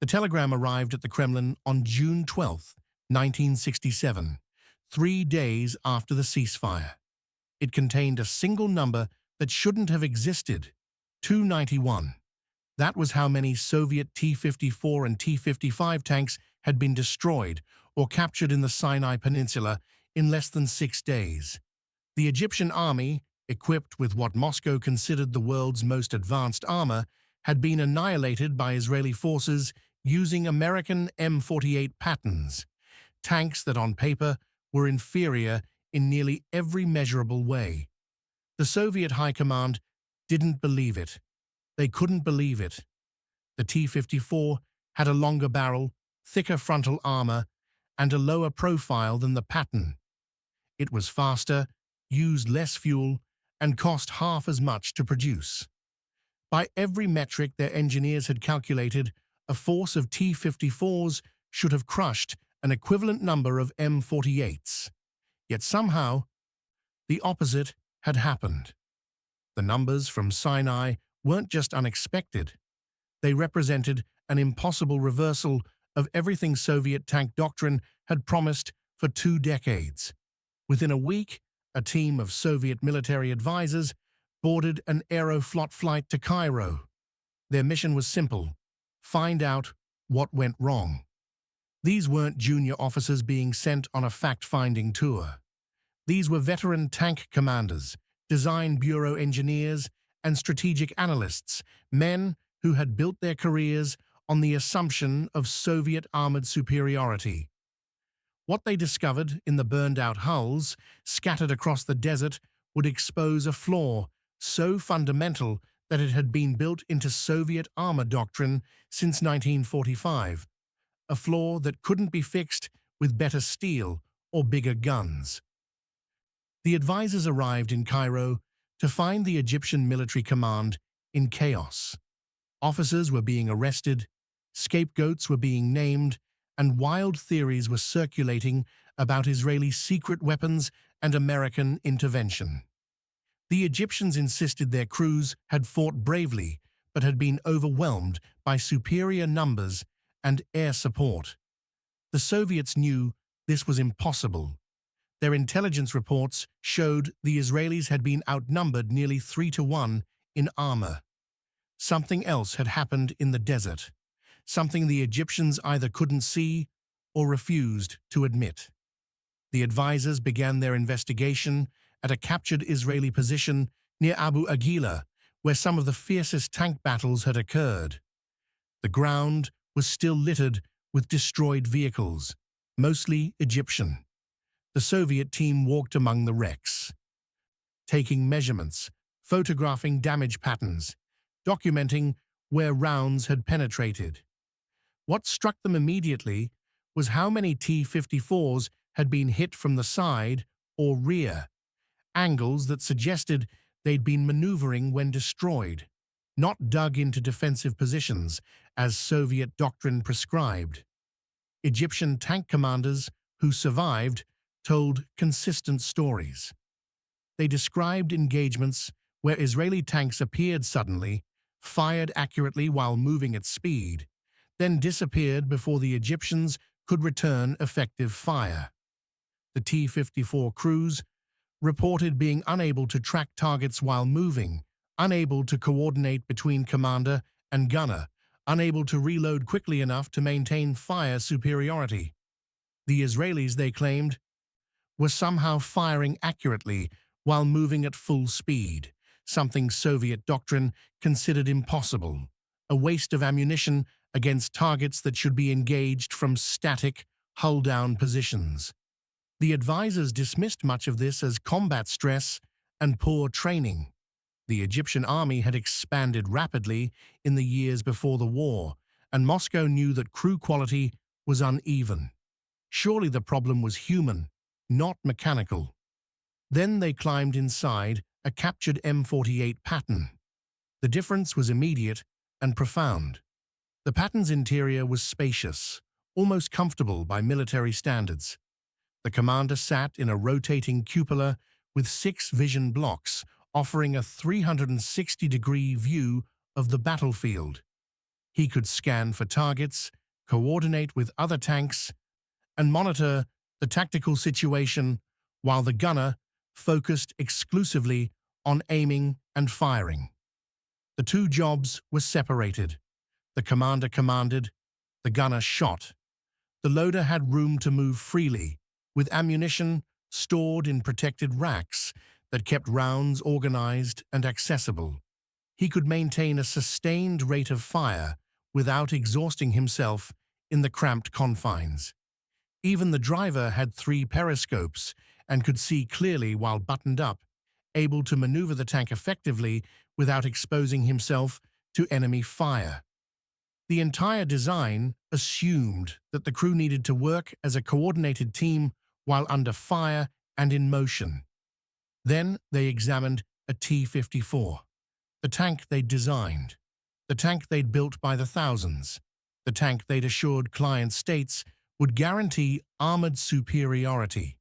The telegram arrived at the Kremlin on June 12, 1967, 3 days after the ceasefire. It contained a single number that shouldn't have existed, 291. That was how many Soviet T-54 and T-55 tanks had been destroyed or captured in the Sinai Peninsula in less than 6 days. The Egyptian army, equipped with what Moscow considered the world's most advanced armor, had been annihilated by Israeli forces using American M48 Pattons, tanks that on paper were inferior in nearly every measurable way. The Soviet High Command didn't believe it. They couldn't believe it. The T-54 had a longer barrel, thicker frontal armor, and a lower profile than the Patton. It was faster, used less fuel, and cost half as much to produce. By every metric their engineers had calculated, a force of T-54s should have crushed an equivalent number of M48s. Yet somehow, the opposite had happened. The numbers from Sinai weren't just unexpected. They represented an impossible reversal of everything Soviet tank doctrine had promised for 2 decades. Within a week, a team of Soviet military advisors boarded an Aeroflot flight to Cairo. Their mission was simple: find out what went wrong. These weren't junior officers being sent on a fact-finding tour. These were veteran tank commanders, design bureau engineers, and strategic analysts, men who had built their careers on the assumption of Soviet armored superiority. What they discovered in the burned-out hulls, scattered across the desert, would expose a flaw so fundamental that it had been built into Soviet armor doctrine since 1945, a flaw that couldn't be fixed with better steel or bigger guns. The advisors arrived in Cairo to find the Egyptian military command in chaos. Officers were being arrested, scapegoats were being named, and wild theories were circulating about Israeli secret weapons and American intervention. The Egyptians insisted their crews had fought bravely but had been overwhelmed by superior numbers and air support. The Soviets knew this was impossible. Their intelligence reports showed the Israelis had been outnumbered nearly 3-1 in armor. Something else had happened in the desert, something the Egyptians either couldn't see or refused to admit. The advisors began their investigation at a captured Israeli position near Abu Aguila, where some of the fiercest tank battles had occurred. The ground was still littered with destroyed vehicles, mostly Egyptian. The Soviet team walked among the wrecks, taking measurements, photographing damage patterns, documenting where rounds had penetrated. What struck them immediately was how many T-54s had been hit from the side or rear, angles that suggested they'd been maneuvering when destroyed, not dug into defensive positions as Soviet doctrine prescribed. Egyptian tank commanders who survived told consistent stories. They described engagements where Israeli tanks appeared suddenly, fired accurately while moving at speed, then disappeared before the Egyptians could return effective fire. The T-54 crews reported being unable to track targets while moving, unable to coordinate between commander and gunner, unable to reload quickly enough to maintain fire superiority. The Israelis, they claimed, were somehow firing accurately while moving at full speed, something Soviet doctrine considered impossible, a waste of ammunition against targets that should be engaged from static, hull-down positions. The advisors dismissed much of this as combat stress and poor training. The Egyptian army had expanded rapidly in the years before the war, and Moscow knew that crew quality was uneven. Surely the problem was human, not mechanical. Then they climbed inside a captured M48 Patton. The difference was immediate and profound. The Patton's interior was spacious, almost comfortable by military standards. The commander sat in a rotating cupola with 6 vision blocks, offering a 360-degree view of the battlefield. He could scan for targets, coordinate with other tanks, and monitor the tactical situation while the gunner focused exclusively on aiming and firing. The two jobs were separated. The commander commanded, the gunner shot. The loader had room to move freely, with ammunition stored in protected racks that kept rounds organized and accessible. He could maintain a sustained rate of fire without exhausting himself in the cramped confines. Even the driver had 3 periscopes and could see clearly while buttoned up, able to maneuver the tank effectively without exposing himself to enemy fire. The entire design assumed that the crew needed to work as a coordinated team while under fire and in motion. Then they examined a T-54, the tank they'd designed, the tank they'd built by the thousands, the tank they'd assured client states would guarantee armored superiority.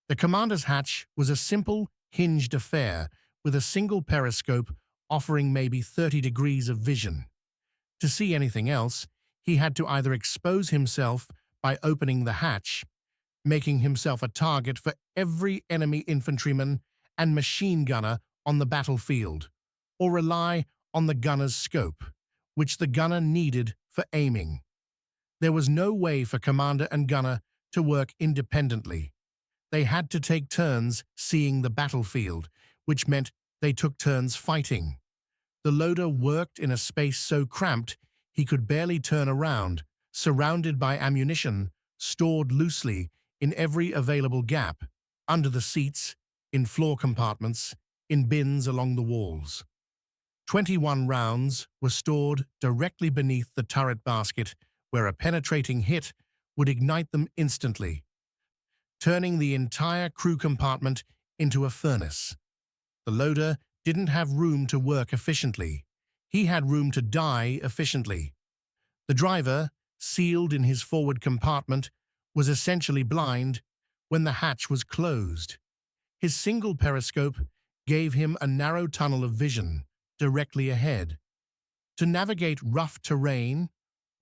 The commander's hatch was a simple, hinged affair with a single periscope offering maybe 30 degrees of vision. To see anything else, he had to either expose himself by opening the hatch, making himself a target for every enemy infantryman and machine gunner on the battlefield, or rely on the gunner's scope, which the gunner needed for aiming. There was no way for commander and gunner to work independently. They had to take turns seeing the battlefield, which meant they took turns fighting. The loader worked in a space so cramped he could barely turn around, surrounded by ammunition stored loosely in every available gap, under the seats, in floor compartments, in bins along the walls. 21 rounds were stored directly beneath the turret basket, where a penetrating hit would ignite them instantly, turning the entire crew compartment into a furnace. The loader didn't have room to work efficiently. He had room to die efficiently. The driver, sealed in his forward compartment, was essentially blind when the hatch was closed. His single periscope gave him a narrow tunnel of vision directly ahead. To navigate rough terrain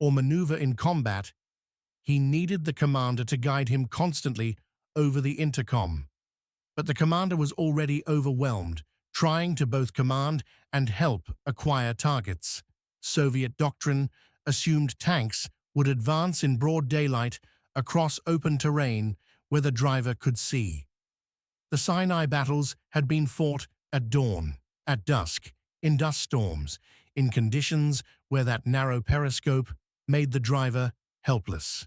or maneuver in combat, he needed the commander to guide him constantly over the intercom. But the commander was already overwhelmed, trying to both command and help acquire targets. Soviet doctrine assumed tanks would advance in broad daylight across open terrain where the driver could see. The Sinai battles had been fought at dawn, at dusk, in dust storms, in conditions where that narrow periscope made the driver helpless.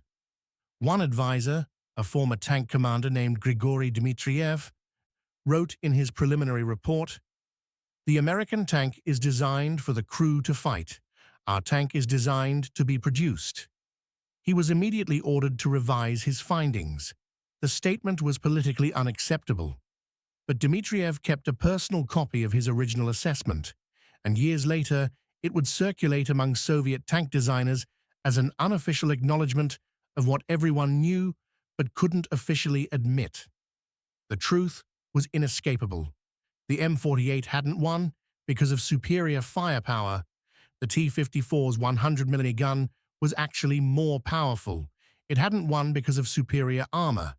One advisor, a former tank commander named Grigory Dmitriev, wrote in his preliminary report, "The American tank is designed for the crew to fight. Our tank is designed to be produced." He was immediately ordered to revise his findings. The statement was politically unacceptable. But Dmitriev kept a personal copy of his original assessment, and years later it would circulate among Soviet tank designers as an unofficial acknowledgement of what everyone knew but couldn't officially admit. The truth was inescapable. The M48 hadn't won because of superior firepower. The T-54's 100mm gun was actually more powerful. It hadn't won because of superior armor.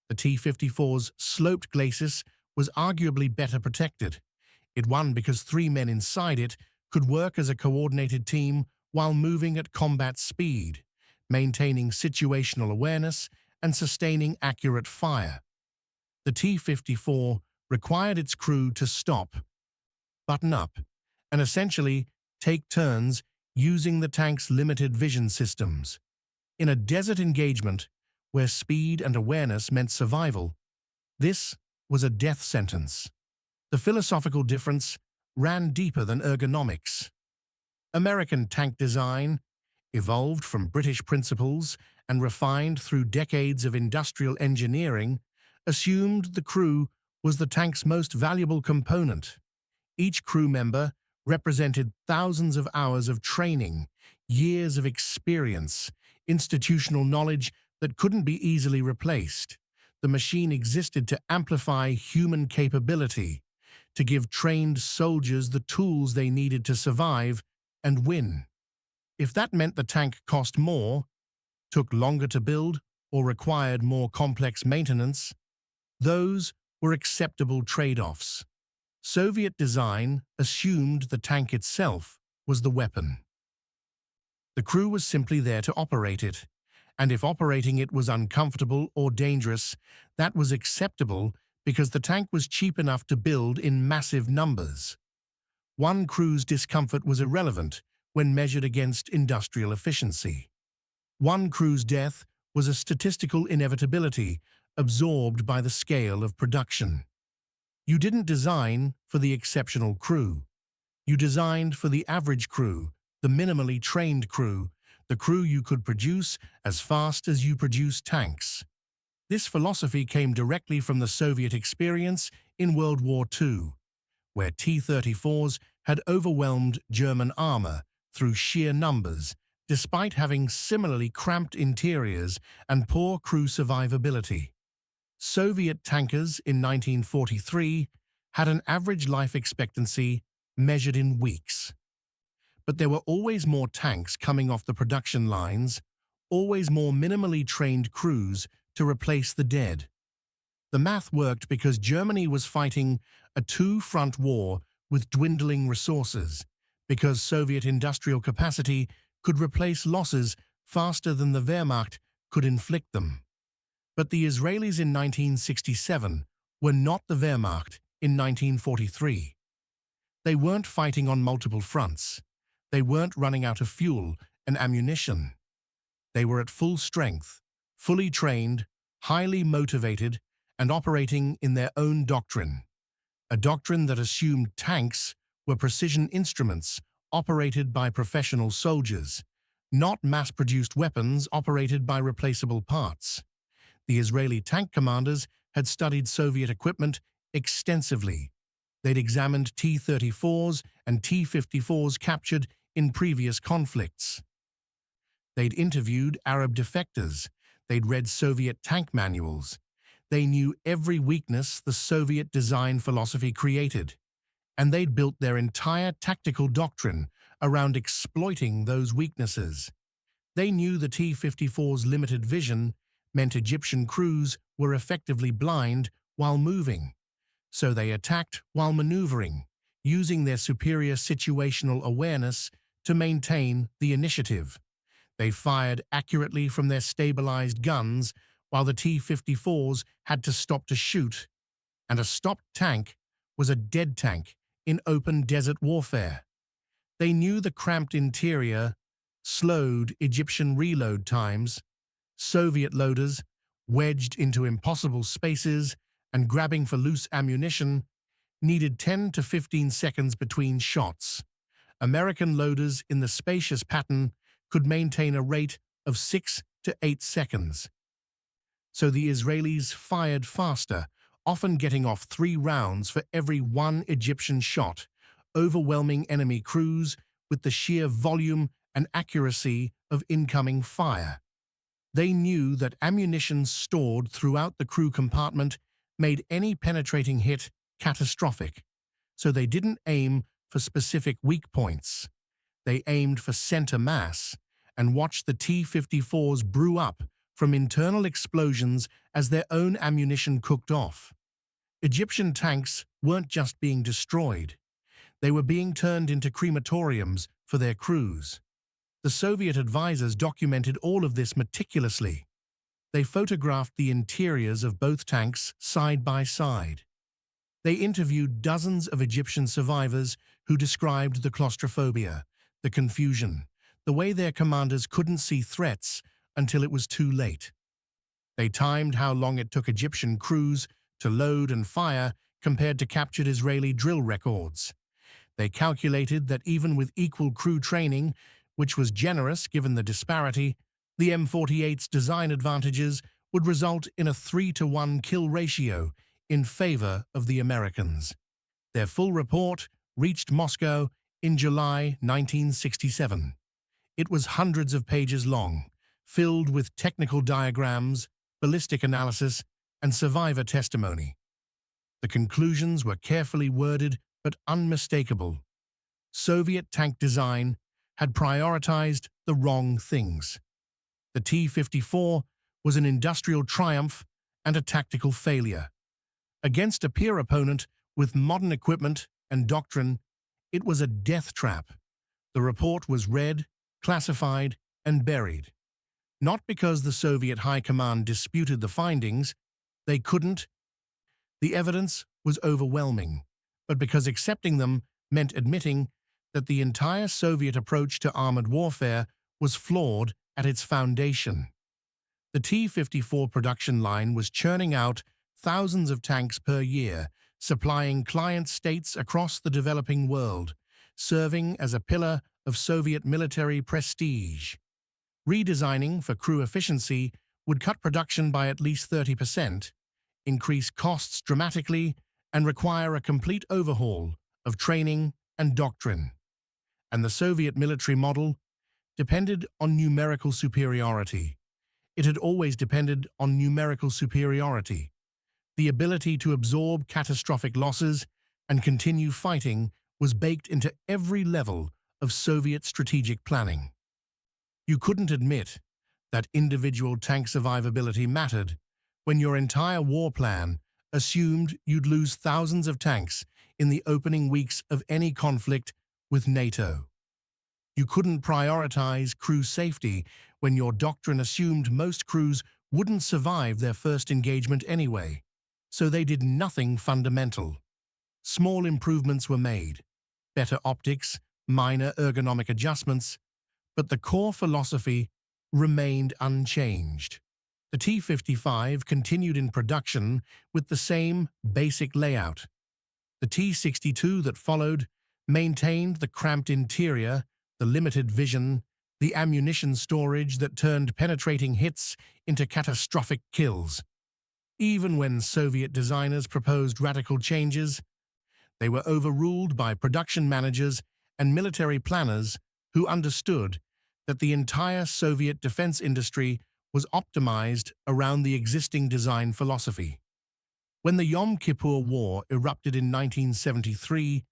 The T-54's sloped glacis was arguably better protected. It won because 3 men inside it could work as a coordinated team while moving at combat speed, maintaining situational awareness and sustaining accurate fire. The T-54 required its crew to stop, button up, and essentially take turns using the tank's limited vision systems. In a desert engagement where speed and awareness meant survival, this was a death sentence. The philosophical difference ran deeper than ergonomics. American tank design, evolved from British principles and refined through decades of industrial engineering, assumed the crew was the tank's most valuable component. Each crew member represented thousands of hours of training, years of experience, institutional knowledge that couldn't be easily replaced. The machine existed to amplify human capability, to give trained soldiers the tools they needed to survive and win. If that meant the tank cost more, took longer to build, or required more complex maintenance, those were acceptable trade-offs. Soviet design assumed the tank itself was the weapon. The crew was simply there to operate it, and if operating it was uncomfortable or dangerous, that was acceptable because the tank was cheap enough to build in massive numbers. One crew's discomfort was irrelevant when measured against industrial efficiency. One crew's death was a statistical inevitability absorbed by the scale of production. You didn't design for the exceptional crew. You designed for the average crew, the minimally trained crew, the crew you could produce as fast as you produce tanks. This philosophy came directly from the Soviet experience in World War II, where T-34s had overwhelmed German armor through sheer numbers, despite having similarly cramped interiors and poor crew survivability. Soviet tankers in 1943 had an average life expectancy measured in weeks. But there were always more tanks coming off the production lines, always more minimally trained crews to replace the dead. The math worked because Germany was fighting a two-front war with dwindling resources, because Soviet industrial capacity could replace losses faster than the Wehrmacht could inflict them. But the Israelis in 1967 were not the Wehrmacht in 1943. They weren't fighting on multiple fronts. They weren't running out of fuel and ammunition. They were at full strength, fully trained, highly motivated, and operating in their own doctrine. A doctrine that assumed tanks were precision instruments operated by professional soldiers, not mass-produced weapons operated by replaceable parts. The Israeli tank commanders had studied Soviet equipment extensively. They'd examined T-34s and T-54s captured in previous conflicts. They'd interviewed Arab defectors. They'd read Soviet tank manuals. They knew every weakness the Soviet design philosophy created, and they'd built their entire tactical doctrine around exploiting those weaknesses. They knew the T-54's limited vision meant Egyptian crews were effectively blind while moving, so they attacked while maneuvering, using their superior situational awareness to maintain the initiative. They fired accurately from their stabilized guns while the T-54s had to stop to shoot, and a stopped tank was a dead tank in open desert warfare. They knew the cramped interior slowed Egyptian reload times. Soviet loaders, wedged into impossible spaces and grabbing for loose ammunition, needed 10 to 15 seconds between shots. American loaders in the spacious Patton could maintain a rate of 6 to 8 seconds. So the Israelis fired faster, often getting off 3 rounds for every 1 Egyptian shot, overwhelming enemy crews with the sheer volume and accuracy of incoming fire. They knew that ammunition stored throughout the crew compartment made any penetrating hit catastrophic, so they didn't aim for specific weak points. They aimed for center mass and watched the T-54s brew up from internal explosions as their own ammunition cooked off. Egyptian tanks weren't just being destroyed. They were being turned into crematoriums for their crews. The Soviet advisors documented all of this meticulously. They photographed the interiors of both tanks side by side. They interviewed dozens of Egyptian survivors who described the claustrophobia, the confusion, the way their commanders couldn't see threats until it was too late. They timed how long it took Egyptian crews to load and fire compared to captured Israeli drill records. They calculated that even with equal crew training, which was generous given the disparity, the M48's design advantages would result in a 3-to-1 kill ratio in favor of the Americans. Their full report reached Moscow in July 1967. It was hundreds of pages long, filled with technical diagrams, ballistic analysis, and survivor testimony. The conclusions were carefully worded but unmistakable. Soviet tank design had prioritized the wrong things. The T-54 was an industrial triumph and a tactical failure. Against a peer opponent with modern equipment and doctrine, it was a death trap. The report was read, classified, and buried. Not because the Soviet High Command disputed the findings, they couldn't. The evidence was overwhelming, but because accepting them meant admitting that the entire Soviet approach to armored warfare was flawed at its foundation. The T-54 production line was churning out thousands of tanks per year, supplying client states across the developing world, serving as a pillar of Soviet military prestige. Redesigning for crew efficiency would cut production by at least 30%, increase costs dramatically, and require a complete overhaul of training and doctrine. And the Soviet military model depended on numerical superiority. It had always depended on numerical superiority. The ability to absorb catastrophic losses and continue fighting was baked into every level of Soviet strategic planning. You couldn't admit that individual tank survivability mattered when your entire war plan assumed you'd lose thousands of tanks in the opening weeks of any conflict with NATO. You couldn't prioritize crew safety when your doctrine assumed most crews wouldn't survive their first engagement anyway, so they did nothing fundamental. Small improvements were made, better optics, minor ergonomic adjustments, but the core philosophy remained unchanged. The T-55 continued in production with the same basic layout. The T-62 that followed maintained the cramped interior, the limited vision, the ammunition storage that turned penetrating hits into catastrophic kills. Even when Soviet designers proposed radical changes, they were overruled by production managers and military planners who understood that the entire Soviet defense industry was optimized around the existing design philosophy. When the Yom Kippur War erupted in 1973,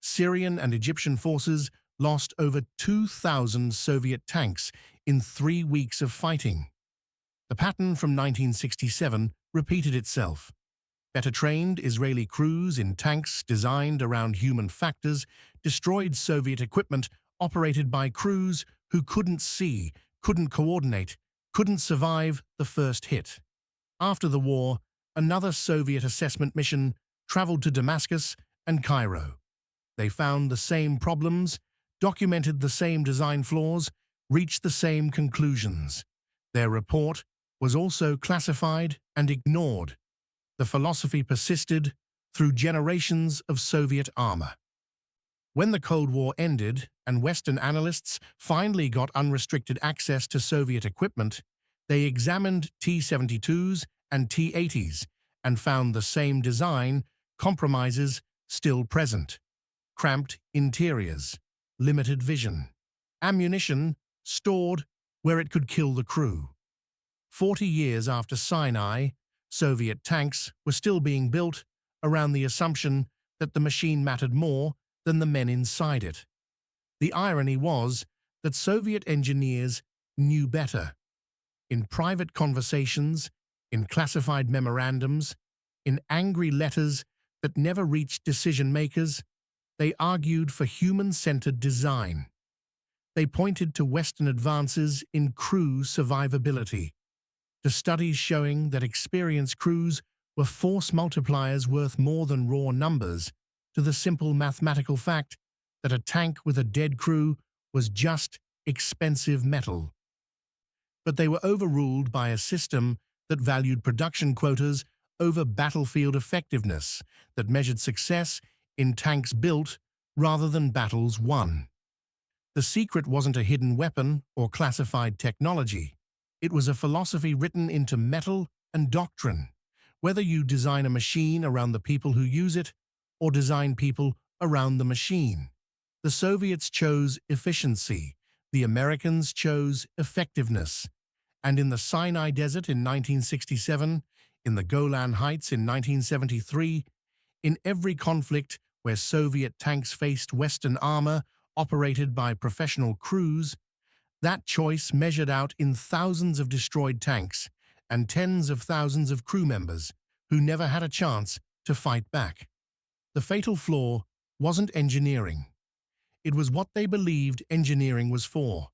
Syrian and Egyptian forces lost over 2,000 Soviet tanks in 3 weeks of fighting. The pattern from 1967 repeated itself. Better trained Israeli crews in tanks designed around human factors destroyed Soviet equipment operated by crews who couldn't see, couldn't coordinate, couldn't survive the first hit. After the war, another Soviet assessment mission traveled to Damascus and Cairo. They found the same problems, documented the same design flaws, reached the same conclusions. Their report was also classified and ignored. The philosophy persisted through generations of Soviet armor. When the Cold War ended and Western analysts finally got unrestricted access to Soviet equipment, they examined T-72s and T-80s and found the same design compromises still present. Cramped interiors, limited vision, ammunition stored where it could kill the crew. 40 years after Sinai, Soviet tanks were still being built around the assumption that the machine mattered more than the men inside it. The irony was that Soviet engineers knew better. In private conversations, in classified memorandums, in angry letters that never reached decision-makers, they argued for human-centered design. They pointed to Western advances in crew survivability, to studies showing that experienced crews were force multipliers worth more than raw numbers, to the simple mathematical fact that a tank with a dead crew was just expensive metal. But they were overruled by a system that valued production quotas over battlefield effectiveness, that measured success in tanks built rather than battles won. The secret wasn't a hidden weapon or classified technology. It was a philosophy written into metal and doctrine. Whether you design a machine around the people who use it or design people around the machine. The Soviets chose efficiency, the Americans chose effectiveness, and in the Sinai Desert in 1967, in the Golan Heights in 1973, in every conflict where Soviet tanks faced Western armor operated by professional crews, that choice measured out in thousands of destroyed tanks and tens of thousands of crew members who never had a chance to fight back. The fatal flaw wasn't engineering. It was what they believed engineering was for.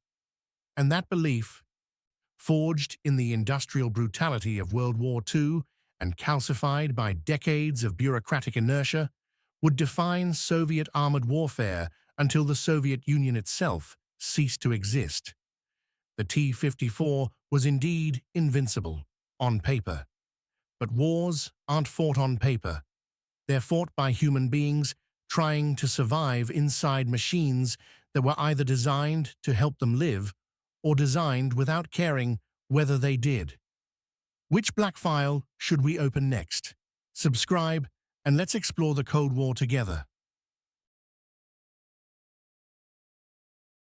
And that belief, forged in the industrial brutality of World War II and calcified by decades of bureaucratic inertia, would define Soviet armored warfare until the Soviet Union itself ceased to exist. The T-54 was indeed invincible, on paper. But wars aren't fought on paper. They're fought by human beings trying to survive inside machines that were either designed to help them live or designed without caring whether they did. Which black file should we open next? Subscribe and let's explore the Cold War together.